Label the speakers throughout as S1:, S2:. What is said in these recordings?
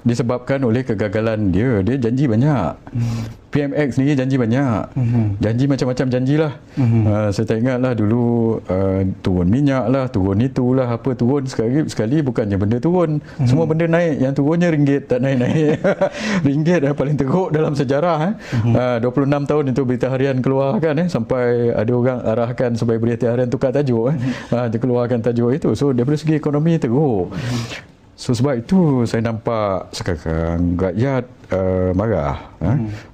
S1: Disebabkan oleh kegagalan dia. Dia janji banyak. PMX ni janji banyak. Janji macam-macam janjilah. Saya tak ingatlah dulu turun minyak lah, turun itulah, apa turun sekali bukannya benda turun. Semua benda naik. Yang turunnya ringgit, tak naik-naik. Ringgit paling teruk dalam sejarah. 26 tahun itu berita harian keluarkan sampai ada orang arahkan supaya berita harian tukar tajuk. Dia keluarkan tajuk itu. So daripada segi ekonomi teruk. So sebab itu saya nampak sekarang rakyat marah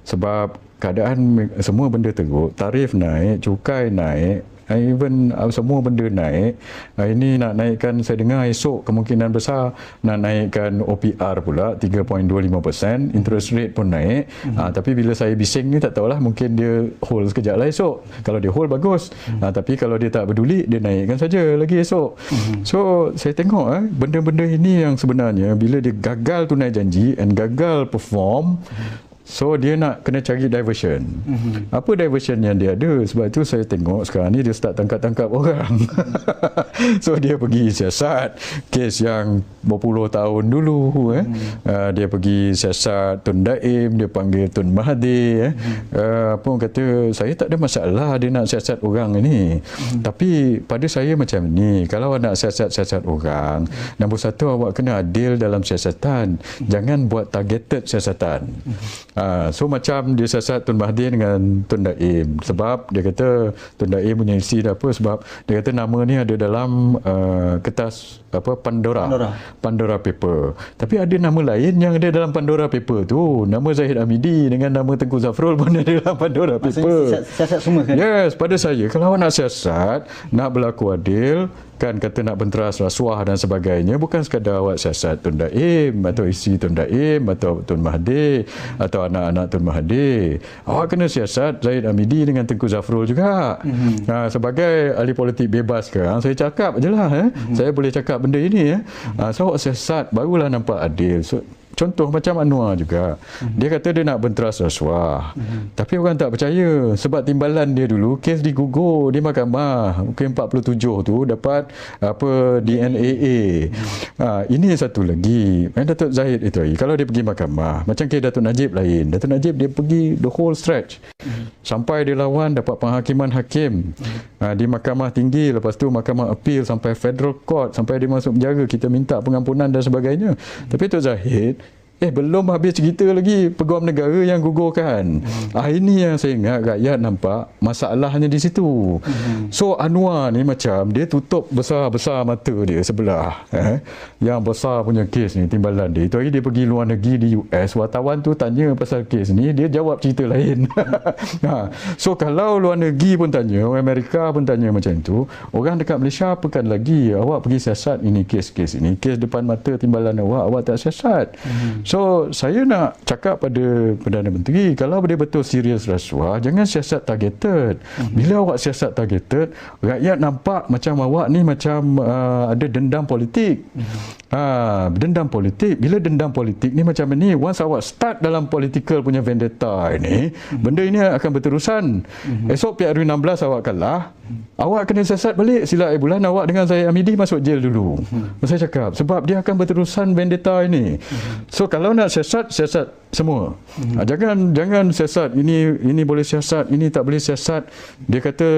S1: sebab keadaan semua benda teruk, tarif naik, cukai naik, even semua benda naik. Ini nak naikkan, saya dengar esok kemungkinan besar nak naikkan OPR pula 3.25%, interest rate pun naik. Tapi bila saya bising ni tak tahulah, mungkin dia hold sekejap lah esok. Kalau dia hold bagus. Tapi kalau dia tak peduli, dia naikkan saja lagi esok. So saya tengok benda-benda ini yang sebenarnya bila dia gagal tunai janji and gagal perform, so dia nak kena cari diversion. Apa diversion yang dia ada? Sebab itu saya tengok sekarang ni dia start tangkap-tangkap orang. So dia pergi siasat kes yang berpuluh tahun dulu. Dia pergi siasat Tun Daim, dia panggil Tun Mahathir. Pun kata saya tak ada masalah dia nak siasat orang ini. Tapi pada saya macam ni, kalau nak siasat-siasat orang, nombor satu awak kena adil dalam siasatan. Jangan buat targeted siasatan. So macam dia siasat Tun Mahathir dengan Tun Daim, sebab dia kata Tun Daim punya isi apa, sebab dia kata nama ni ada dalam kertas Pandora Paper. Tapi ada nama lain yang ada dalam Pandora Paper tu, nama Zahid Hamidi dengan nama Tengku Zafrul pun ada dalam Pandora Paper.
S2: Siasat semua kan?
S1: Yes, pada saya kalau awak nak siasat, nak berlaku adil, kan kata nak benteras rasuah dan sebagainya, bukan sekadar awak siasat Tun Daim atau isi Tun Daim atau Tun Mahathir atau anak-anak Tun Mahathir. Awak kena siasat Zahid Hamidi dengan Tengku Zafrul juga. Sebagai ahli politik bebas sekarang, saya cakap je lah. Saya boleh cakap benda ini. So awak siasat, barulah nampak adil. So, contoh macam Anwar juga. Dia kata dia nak benteras rasuah. Tapi orang tak percaya sebab timbalan dia dulu kes digugur di mahkamah. Mungkin 47 tu dapat apa DNAA. Ini satu lagi. Datuk Zahid itu lagi. Kalau dia pergi mahkamah, macam kes Datuk Najib lain. Datuk Najib dia pergi the whole stretch. Sampai dia lawan dapat penghakiman hakim di mahkamah tinggi, lepas tu mahkamah appeal sampai federal court, sampai dia masuk penjara, kita minta pengampunan dan sebagainya. Tapi Datuk Zahid belum habis cerita lagi peguam negara yang gugurkan. Ini yang saya ingat rakyat nampak masalahnya di situ. So Anwar ni macam dia tutup besar-besar mata dia sebelah. Yang besar punya kes ni, timbalan dia. Itu hari dia pergi luar negeri di US, wartawan tu tanya pasal kes ni, dia jawab cerita lain. So kalau luar negeri pun tanya, orang Amerika pun tanya macam tu, orang dekat Malaysia apakan lagi awak pergi siasat ini kes-kes ini, kes depan mata timbalan awak tak siasat. So, saya nak cakap pada Perdana Menteri, kalau dia betul serius rasuah, jangan siasat targeted. Bila awak siasat targeted, rakyat nampak macam awak ni macam ada dendam politik. Dendam politik. Bila dendam politik ni macam ni, once awak start dalam political punya vendetta ini, benda ini akan berterusan. Esok PRU16 awak kalah, awak kena siasat balik sila bulan awak dengan Zahid Hamidi masuk jail dulu. Saya cakap, sebab dia akan berterusan vendetta ini. So, kalau nak siasat semua. Jangan siasat ini boleh siasat, ini tak boleh siasat. Dia kata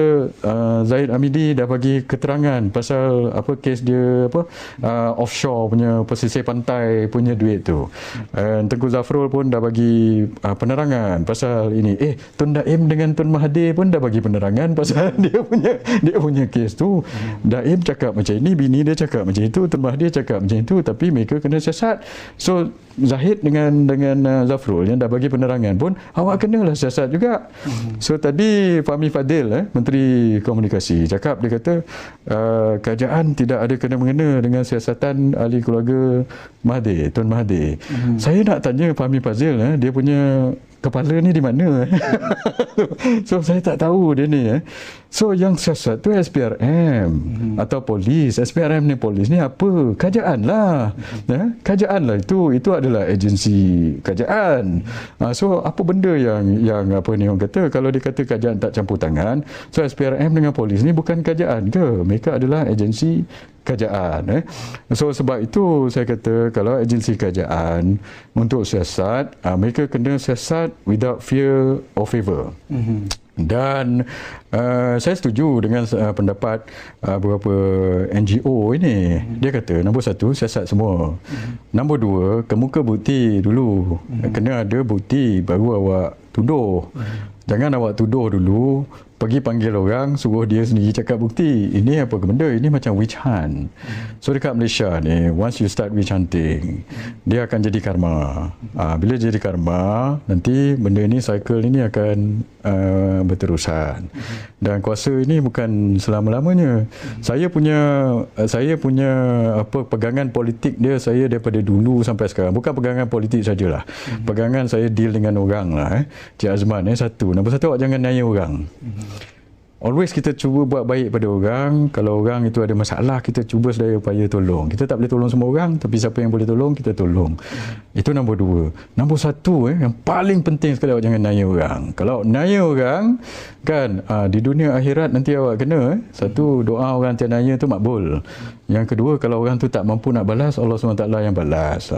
S1: Zahid Hamidi dah bagi keterangan pasal apa kes dia offshore punya pesisir pantai punya duit tu. Tengku Zafrul pun dah bagi penerangan pasal ini. Tun Daim dengan Tun Mahathir pun dah bagi penerangan pasal dia punya kes tu. Daim cakap macam ini, bini dia cakap macam itu, Tun Mahathir cakap macam itu, tapi mereka kena siasat. So Zahid dengan Zafrul yang dah bagi penerangan pun awak kenalah siasat juga. So tadi Fahmi Fadil Menteri Komunikasi cakap, dia kata kerajaan tidak ada kena-mengena dengan siasatan ahli keluarga Mahathir, Tun Mahathir. Saya nak tanya Fahmi Fadil, dia punya kepala ni di mana? So saya tak tahu dia ni. So yang siasat tu SPRM atau polis. SPRM ni polis ni apa? Kerajaan lah. Kerajaan lah itu adalah agensi kerajaan. So apa benda yang apa ni orang kata, kalau dia kata kerajaan tak campur tangan, so SPRM dengan polis ni bukan kerajaan ke? Mereka adalah agensi kerajaan. So sebab itu saya kata kalau agensi kerajaan untuk siasat, mereka kena siasat without fear or favour. Dan saya setuju dengan pendapat beberapa NGO ini. Dia kata nombor satu, siasat semua. Nombor dua, kemuka bukti dulu. Kena ada bukti baru awak tuduh. Jangan awak tuduh dulu, pergi panggil orang, suruh dia sendiri cakap bukti. Ini apa benda? Ini macam witch hunt. So dekat Malaysia ni, once you start witch hunting, dia akan jadi karma. Bila jadi karma, nanti benda ni, cycle ini akan berterusan. Dan kuasa ini bukan selama-lamanya. Saya punya pegangan politik dia, saya daripada dulu sampai sekarang. Bukan pegangan politik sajalah. Pegangan saya deal dengan orang lah. Cik Azman, satu. Nombor satu, awak jangan naya orang. Always kita cuba buat baik pada orang. Kalau orang itu ada masalah, kita cuba sedaya upaya tolong. Kita tak boleh tolong semua orang, tapi siapa yang boleh tolong, kita tolong. Itu nombor dua. Nombor satu, yang paling penting sekali, awak jangan naya orang. Kalau naya orang, kan, di dunia akhirat nanti awak kena. Satu, doa orang tiada naya tu makbul. Yang kedua, kalau orang tu tak mampu nak balas, Allah SWT yang balas.